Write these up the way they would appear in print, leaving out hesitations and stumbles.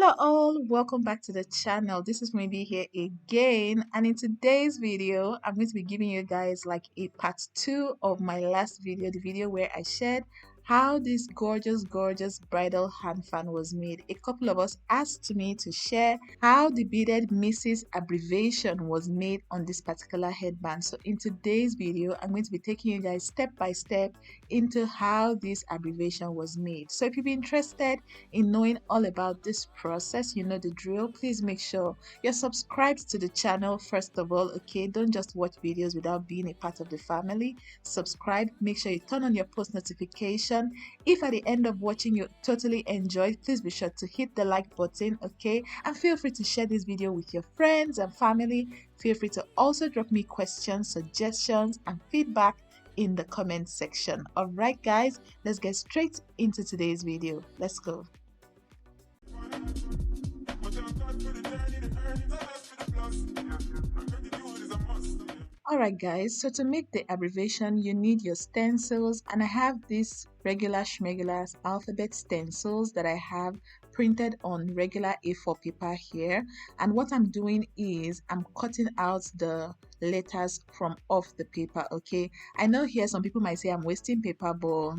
Hello all, welcome back to the channel. This is maybe here again, and in today's video I'm going to be giving you guys like a part 2 of my last video, the video where I shared how this gorgeous bridal hand fan was made. A couple of us asked me to share how the beaded Mrs. abbreviation was made on this particular headband. So in today's video I'm going to be taking you guys step by step into how this abbreviation was made. So if you'd be interested in knowing all about this process, you know the drill. Please make sure you're subscribed to the channel first of all. Okay, don't just watch videos without being a part of the family. Subscribe, make sure you turn on your post notification. If at the end of watching you totally enjoyed, please be sure to hit the like button. Okay, and feel free to share this video with your friends and family. Feel free to also drop me questions, suggestions and feedback in the comment section. All right guys, let's get straight into today's video. Let's go. Alright guys, so to make the abbreviation you need your stencils, and I have these regular schmegular alphabet stencils that I have printed on regular A4 paper here. And what I'm doing is I'm cutting out the letters from off the paper. Okay, I know here some people might say I'm wasting paper, but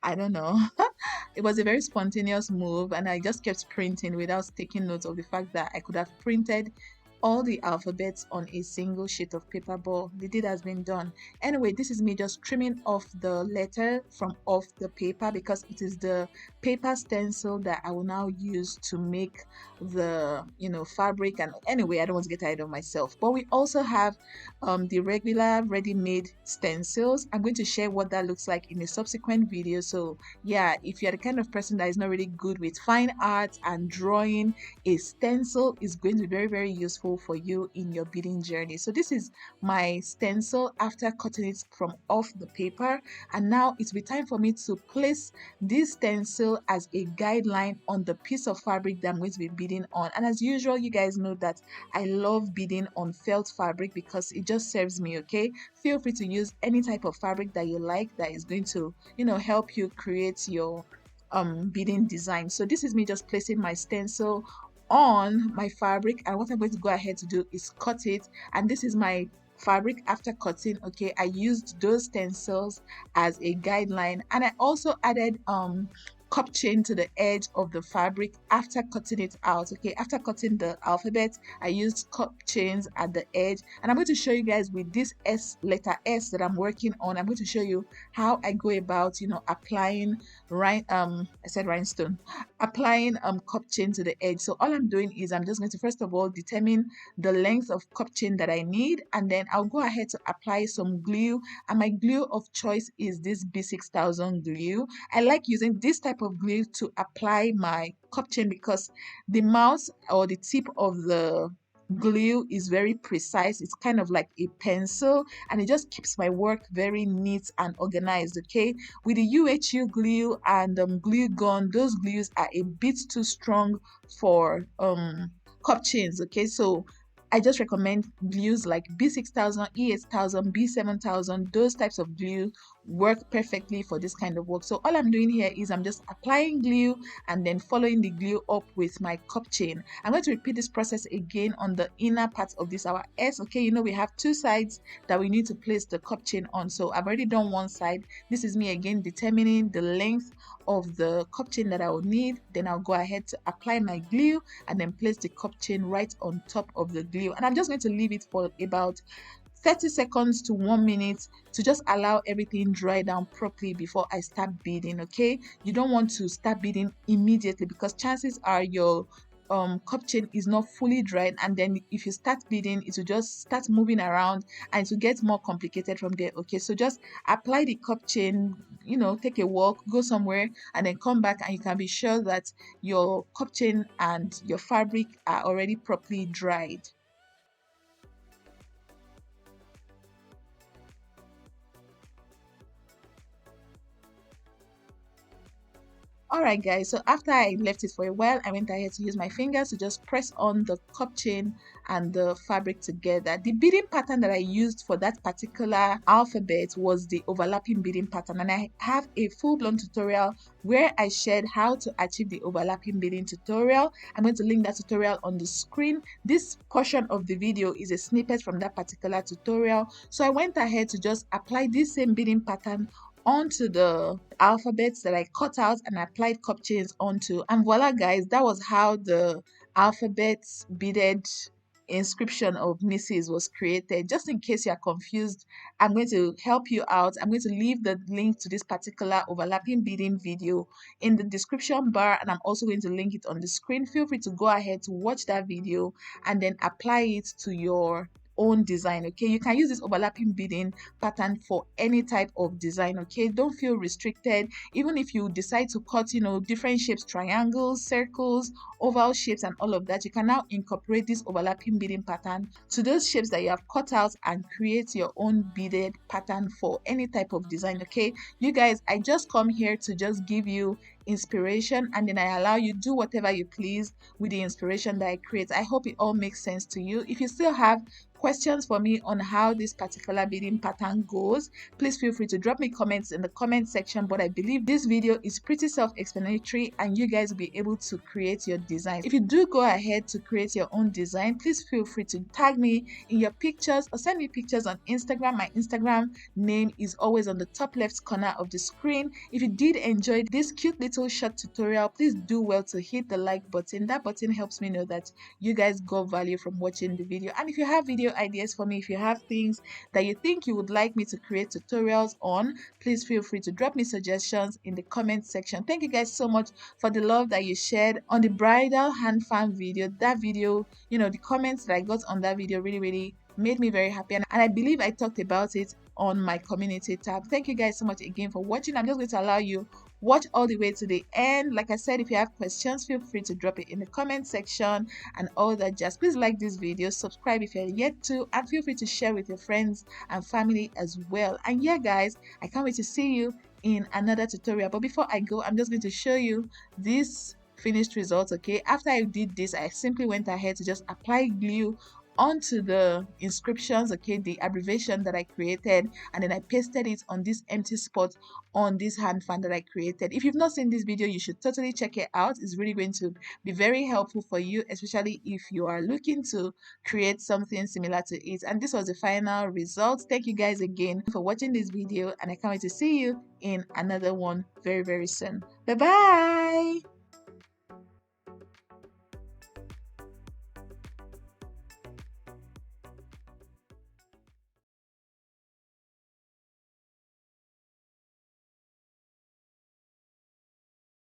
I don't know. It was a very spontaneous move and I just kept printing without taking note of the fact that I could have printed all the alphabets on a single sheet of paper, but the deed has been done. Anyway, this is me just trimming off the letter from off the paper because it is the paper stencil that I will now use to make the fabric. And anyway, I don't want to get ahead of myself, but we also have the regular ready-made stencils. I'm going to share what that looks like in a subsequent video. So yeah, if you're the kind of person that is not really good with fine art and drawing, a stencil is going to be very useful for you in your beading journey. So this is my stencil after cutting it from off the paper, and now it's be time for me to place this stencil as a guideline on the piece of fabric that I'm going to be beading on. And as usual, you guys know that I love beading on felt fabric because it just serves me. Okay, feel free to use any type of fabric that you like that is going to help you create your beading design. So this is me just placing my stencil on my fabric, and what I'm going to go ahead to do is cut it. And this is my fabric after cutting. Okay, I used those stencils as a guideline, and I also added cup chain to the edge of the fabric after cutting it out. Okay, after cutting the alphabet, I used cup chains at the edge, and I'm going to show you guys with this letter S that I'm working on. I'm going to show you how I go about applying I said rhinestone, applying cup chain to the edge. So all I'm doing is I'm just going to first of all determine the length of cup chain that I need, and then I'll go ahead to apply some glue, and my glue of choice is this B6000 glue. I like using this type of glue to apply my cup chain because the mouth or the tip of the glue is very precise. It's kind of like a pencil, and it just keeps my work very neat and organized. Okay, with the UHU glue and glue gun, those glues are a bit too strong for cup chains. Okay, so I just recommend glues like B6000, E8000, B7000. Those types of glue work perfectly for this kind of work. So all I'm doing here is I'm just applying glue and then following the glue up with my cup chain. I'm going to repeat this process again on the inner part of this our S. Okay, we have two sides that we need to place the cup chain on. So I've already done one side. This is me again determining the length of the cup chain that I will need. Then I'll go ahead to apply my glue and then place the cup chain right on top of the glue, and I'm just going to leave it for about 30 seconds to 1 minute to just allow everything dry down properly before I start beading. Okay, you don't want to start beading immediately because chances are your cup chain is not fully dried, and then if you start beading it will just start moving around and it will get more complicated from there. Okay, so just apply the cup chain, take a walk, go somewhere, and then come back, and you can be sure that your cup chain and your fabric are already properly dried. Alright guys, so after I left it for a while, I went ahead to use my fingers to just press on the cup chain and the fabric together. The beading pattern that I used for that particular alphabet was the overlapping beading pattern, and I have a full-blown tutorial where I shared how to achieve the overlapping beading tutorial. I'm going to link that tutorial on the screen. This portion of the video is a snippet from that particular tutorial. So I went ahead to just apply this same beading pattern onto the alphabets that I cut out and applied cup chains onto, and voila guys, that was how the alphabets beaded inscription of Mrs. was created. Just in case you are confused, I'm going to help you out. I'm going to leave the link to this particular overlapping beading video in the description bar, and I'm also going to link it on the screen. Feel free to go ahead to watch that video and then apply it to your own design. Okay, you can use this overlapping beading pattern for any type of design. Okay, don't feel restricted. Even if you decide to cut, different shapes, triangles, circles, oval shapes and all of that, you can now incorporate this overlapping beading pattern to those shapes that you have cut out and create your own beaded pattern for any type of design. Okay, you guys, I just come here to just give you inspiration, and then I allow you do whatever you please with the inspiration that I create. I hope it all makes sense to you. If you still have questions for me on how this particular beading pattern goes, please feel free to drop me comments in the comment section. But I believe this video is pretty self-explanatory and you guys will be able to create your design. If you do go ahead to create your own design, please feel free to tag me in your pictures or send me pictures on Instagram. My Instagram name is always on the top left corner of the screen. If you did enjoy this cute little short tutorial, please do well to hit the like button. That button helps me know that you guys got value from watching the video. And if you have video ideas for me, if you have things that you think you would like me to create tutorials on, please feel free to drop me suggestions in the comment section. Thank you guys so much for the love that you shared on the bridal hand fan video. That video, the comments that I got on that video really made me very happy, and I believe I talked about it on my community tab. Thank you guys so much again for watching. I'm just going to allow you watch all the way to the end. Like I said, if you have questions, feel free to drop it in the comment section and all that jazz. Please like this video, subscribe if you're yet to, and feel free to share with your friends and family as well. And yeah guys, I can't wait to see you in another tutorial. But before I go, I'm just going to show you this finished result. Okay, after I did this, I simply went ahead to just apply glue onto the inscriptions, okay, the abbreviation that I created, and then I pasted it on this empty spot on this hand fan that I created. If you've not seen this video, you should totally check it out. It's really going to be very helpful for you, especially if you are looking to create something similar to it. And this was the final result. Thank you guys again for watching this video, and I can't wait to see you in another one very soon. Bye bye.